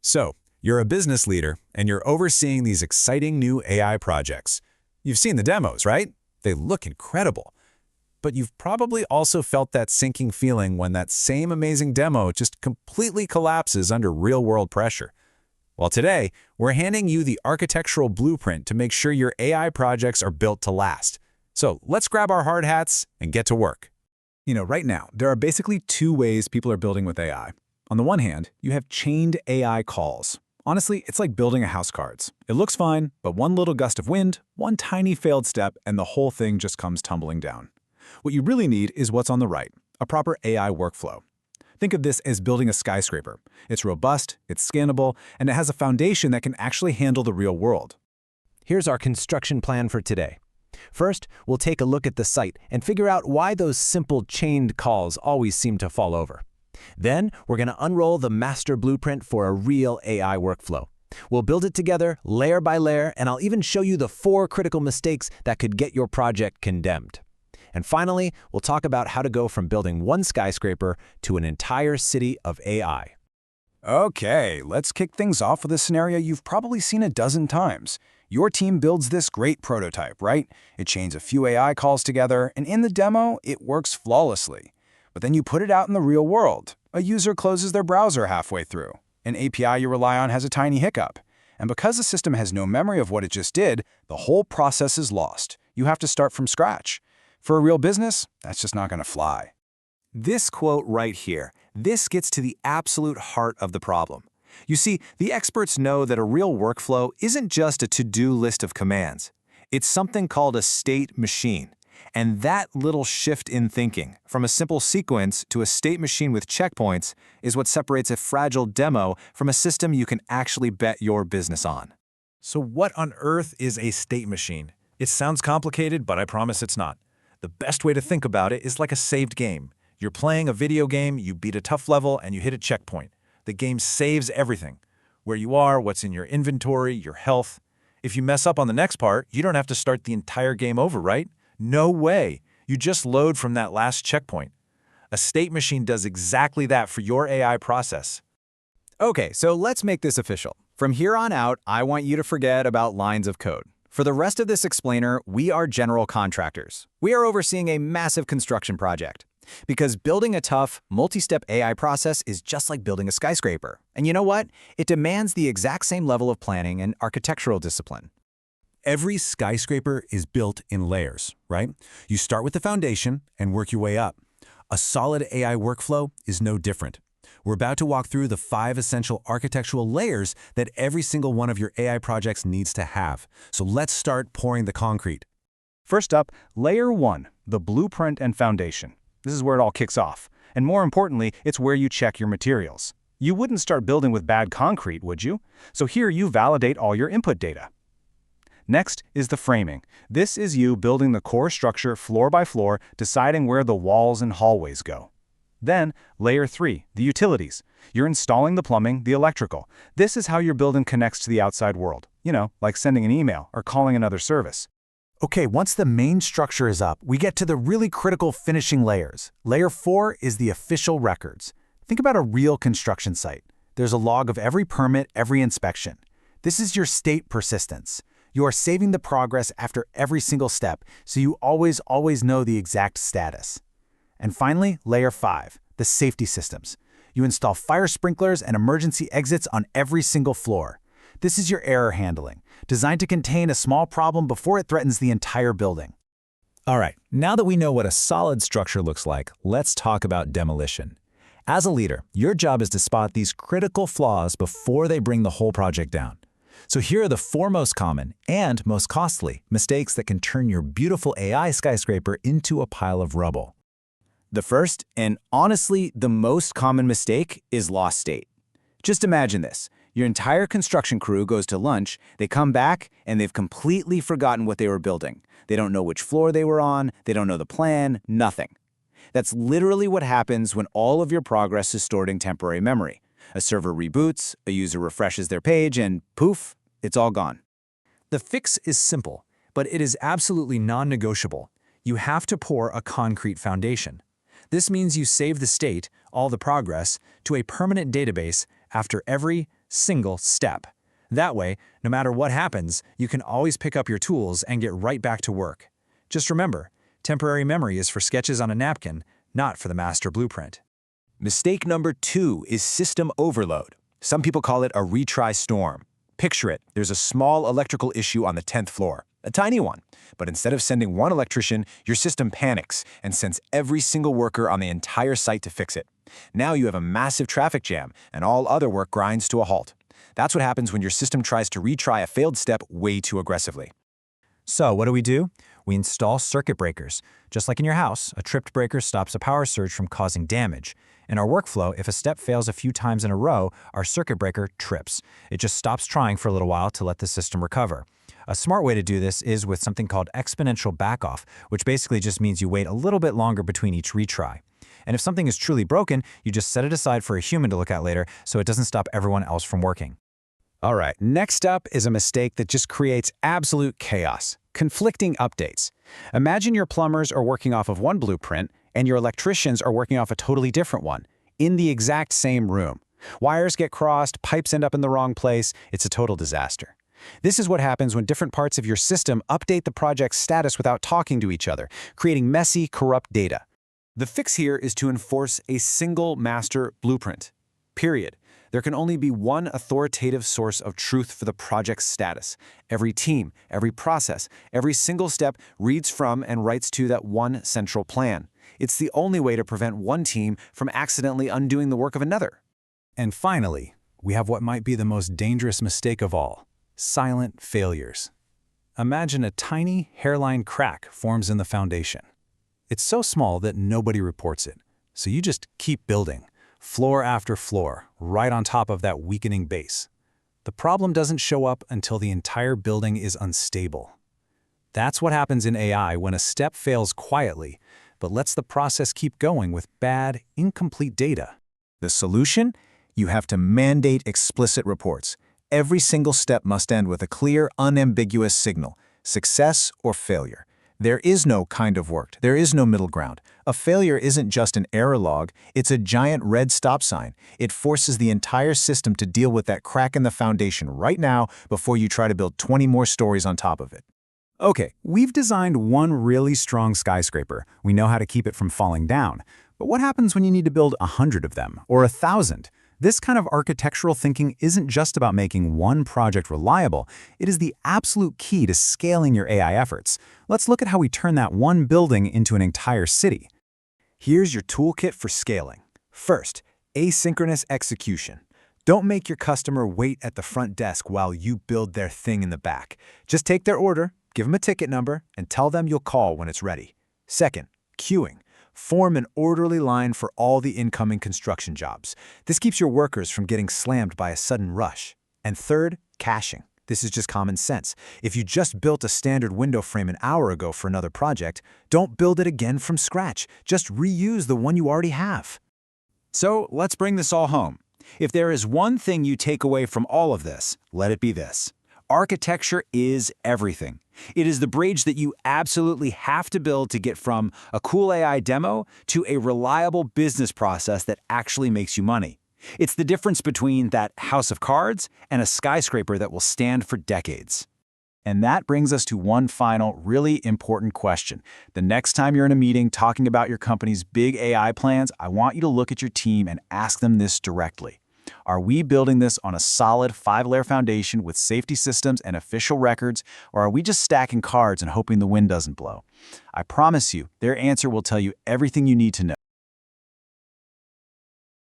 So, you're a business leader, and you're overseeing these exciting new AI projects. You've seen the demos, right? They look incredible. But you've probably also felt that sinking feeling when that same amazing demo just completely collapses under real-world pressure. Well, today, we're handing you the architectural blueprint to make sure your AI projects are built to last. So let's grab our hard hats and get to work. Right now, there are basically two ways people are building with AI. On the one hand, you have chained AI calls. Honestly, it's like building a house cards. It looks fine, but one little gust of wind, one tiny failed step, and the whole thing just comes tumbling down. What you really need is what's on the right, a proper AI workflow. Think of this as building a skyscraper. It's robust, it's scalable, and it has a foundation that can actually handle the real world. Here's our construction plan for today. First, we'll take a look at the site and figure out why those simple chained calls always seem to fall over. Then, we're going to unroll the master blueprint for a real AI workflow. We'll build it together, layer by layer, and I'll even show you the 4 critical mistakes that could get your project condemned. And finally, we'll talk about how to go from building one skyscraper to an entire city of AI. Okay, let's kick things off with a scenario you've probably seen a dozen times. Your team builds this great prototype, right? It chains a few AI calls together, and in the demo, it works flawlessly. But then you put it out in the real world. A user closes their browser halfway through. An API you rely on has a tiny hiccup. And because the system has no memory of what it just did, the whole process is lost. You have to start from scratch. For a real business, that's just not going to fly. This quote right here, this gets to the absolute heart of the problem. You see, the experts know that a real workflow isn't just a to-do list of commands. It's something called a state machine. And that little shift in thinking, from a simple sequence to a state machine with checkpoints, is what separates a fragile demo from a system you can actually bet your business on. So what on earth is a state machine? It sounds complicated, but I promise it's not. The best way to think about it is like a saved game. You're playing a video game, you beat a tough level, and you hit a checkpoint. The game saves everything. Where you are, what's in your inventory, your health. If you mess up on the next part, you don't have to start the entire game over, right? No way. You just load from that last checkpoint. A state machine does exactly that for your AI process. Okay, so let's make this official. From here on out, I want you to forget about lines of code. For the rest of this explainer, we are general contractors. We are overseeing a massive construction project. Because building a tough, multi-step AI process is just like building a skyscraper. And you know what? It demands the exact same level of planning and architectural discipline. Every skyscraper is built in layers, right? You start with the foundation and work your way up. A solid AI workflow is no different. We're about to walk through the 5 essential architectural layers that every single one of your AI projects needs to have. So let's start pouring the concrete. First up, Layer 1, the blueprint and foundation. This is where it all kicks off. And more importantly, it's where you check your materials. You wouldn't start building with bad concrete, would you? So here you validate all your input data. Next is the framing. This is you building the core structure floor by floor, deciding where the walls and hallways go. Then, Layer 3, the utilities. You're installing the plumbing, the electrical. This is how your building connects to the outside world. Like sending an email or calling another service. Okay, once the main structure is up, we get to the really critical finishing layers. Layer 4 is the official records. Think about a real construction site. There's a log of every permit, every inspection. This is your state persistence. You are saving the progress after every single step, so you always know the exact status. And finally, Layer 5, the safety systems. You install fire sprinklers and emergency exits on every single floor. This is your error handling, designed to contain a small problem before it threatens the entire building. All right, now that we know what a solid structure looks like, let's talk about demolition. As a leader, your job is to spot these critical flaws before they bring the whole project down. So here are the 4 most common and most costly mistakes that can turn your beautiful AI skyscraper into a pile of rubble. The first, and honestly the most common mistake, is lost state. Just imagine this. Your entire construction crew goes to lunch, they come back, and they've completely forgotten what they were building. They don't know which floor they were on, they don't know the plan, nothing. That's literally what happens when all of your progress is stored in temporary memory. A server reboots, a user refreshes their page, and poof, it's all gone. The fix is simple, but it is absolutely non-negotiable. You have to pour a concrete foundation. This means you save the state, all the progress, to a permanent database after every single step. That way, no matter what happens, you can always pick up your tools and get right back to work. Just remember, temporary memory is for sketches on a napkin, not for the master blueprint. Mistake number 2 is system overload. Some people call it a retry storm. Picture it, there's a small electrical issue on the 10th floor, a tiny one. But instead of sending one electrician, your system panics and sends every single worker on the entire site to fix it. Now you have a massive traffic jam, and all other work grinds to a halt. That's what happens when your system tries to retry a failed step way too aggressively. So what do? We install circuit breakers. Just like in your house, a tripped breaker stops a power surge from causing damage. In our workflow, if a step fails a few times in a row, our circuit breaker trips. It just stops trying for a little while to let the system recover. A smart way to do this is with something called exponential backoff, which basically just means you wait a little bit longer between each retry. And if something is truly broken, you just set it aside for a human to look at later so it doesn't stop everyone else from working. All right, next up is a mistake that just creates absolute chaos: conflicting updates. Imagine your plumbers are working off of one blueprint and your electricians are working off a totally different one, in the exact same room. Wires get crossed, pipes end up in the wrong place. It's a total disaster. This is what happens when different parts of your system update the project's status without talking to each other, creating messy, corrupt data. The fix here is to enforce a single master blueprint. Period. There can only be one authoritative source of truth for the project's status. Every team, every process, every single step reads from and writes to that one central plan. It's the only way to prevent one team from accidentally undoing the work of another. And finally, we have what might be the most dangerous mistake of all: silent failures. Imagine a tiny hairline crack forms in the foundation. It's so small that nobody reports it, so you just keep building, floor after floor, right on top of that weakening base. The problem doesn't show up until the entire building is unstable. That's what happens in AI when a step fails quietly, but lets the process keep going with bad, incomplete data. The solution? You have to mandate explicit reports. Every single step must end with a clear, unambiguous signal: success or failure. There is no kind of worked. There is no middle ground. A failure isn't just an error log, it's a giant red stop sign. It forces the entire system to deal with that crack in the foundation right now before you try to build 20 more stories on top of it. Okay, we've designed one really strong skyscraper. We know how to keep it from falling down. But what happens when you need to build 100 of them, or 1,000? This kind of architectural thinking isn't just about making one project reliable. It is the absolute key to scaling your AI efforts. Let's look at how we turn that one building into an entire city. Here's your toolkit for scaling. First, asynchronous execution. Don't make your customer wait at the front desk while you build their thing in the back. Just take their order, give them a ticket number, and tell them you'll call when it's ready. Second, queuing. Form an orderly line for all the incoming construction jobs. This keeps your workers from getting slammed by a sudden rush. And third, caching. This is just common sense. If you just built a standard window frame an hour ago for another project, don't build it again from scratch. Just reuse the one you already have. So let's bring this all home. If there is one thing you take away from all of this, let it be this: architecture is everything. It is the bridge that you absolutely have to build to get from a cool AI demo to a reliable business process that actually makes you money. It's the difference between that house of cards and a skyscraper that will stand for decades. And that brings us to one final, really important question. The next time you're in a meeting talking about your company's big AI plans, I want you to look at your team and ask them this directly. Are we building this on a solid 5-layer foundation with safety systems and official records, or are we just stacking cards and hoping the wind doesn't blow? I promise you, their answer will tell you everything you need to know.